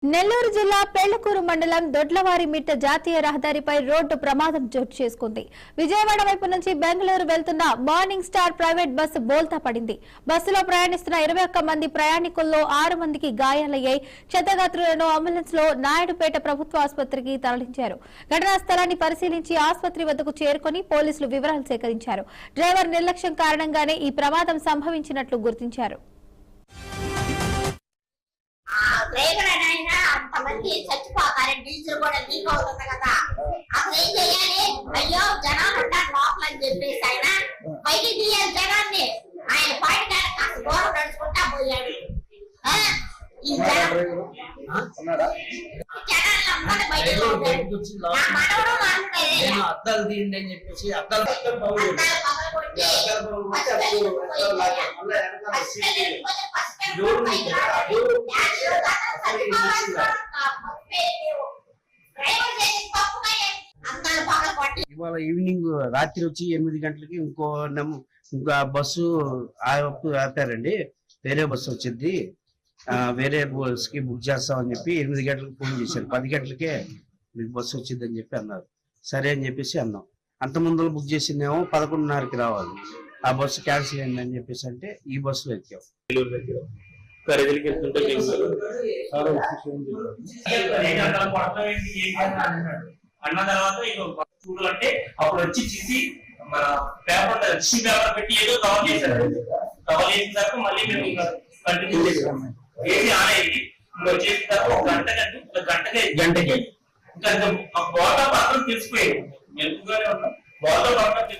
నెల్లూరు జిల్లా పెళ్లకూరు మండలం దొడ్లవారిమిట్ట జాతీయ రహదారిపై రోడ్డు ప్రమాదం చోటు చేసుకుంది. విజయవాడ వైపు నుంచి బెంగళూరు వెళ్తున్న మార్నింగ్ స్టార్ ప్రైవేట్ బస్సు బోల్తా పడింది. బస్సులో ప్రయాణిస్తున్న 21 మంది ప్రయాణికుల్లో 6 మందికి గాయాలయ్యాయి. క్షతగాత్రులను అంబులెన్స్ లో నాయుడుపేట ప్రభుత్వ ఆసుపత్రికి తరలించారు. ఘటనా స్థలాన్ని పరిశీలించి ఆసుపత్రి వద్దకు చేరుకుని పోలీసులు వివరాలు సేకరించారు. డ్రైవర్ నిర్లక్ష్యం కారణంగానే ఈ ప్రమాదం సంభవించినట్లు గుర్తించారు. అంతమంది చచ్చిపోతారు, డీజిల్ కూడా లీక్ అవుతుంది కదా. అసలు ఏం చెయ్యాలి? అయ్యో జనాలు ఉంటారు లోపల అని చెప్పేసి ఆయన బయటికి తీయాలి జనాన్ని. ఆయన బయట కాస్త దూరం నడుచుకుంటా పోయాడు. ఈ జనాలు అందరూ బయటకు మనవడు అద్దాలు తీయండి అని చెప్పేసి అద్దాలు ఇవాళ ఈవినింగ్ రాత్రి వచ్చి 8 గంటలకి ఇంకో బస్సు ఆపారండి. వేరే బస్సు వచ్చింది, వేరే బస్ కి బుక్ చేస్తామని చెప్పి 8 గంటలకు ఫోన్ చేశారు. 10 గంటలకే మీకు బస్సు వచ్చింది అని చెప్పి అన్నారు. సరే అని చెప్పేసి అన్నాం. అంత ముందు బుక్ చేసిందేమో 11:30కి రావాలి, ఆ బస్సు క్యాన్సిల్ అయింది అని చెప్పేసి అంటే ఈ బస్సులో ఎక్కాం. అన్న తర్వాత చూడాలంటే అప్పుడు వచ్చి చూసి మన పేపర్ పేపర్ పెట్టి ఏదో కవర్ చేశారు. కవర్ చేసిన తర్వాత మళ్ళీ మేము కంటిన్యూ చేసాం. ఏది ఆనేది చేసిన తర్వాత గంటకి ఇంకా బాగా పక్కన తెలిసిపోయాడు. ఎందుకుగానే ఉన్నాం బాగా పక్కన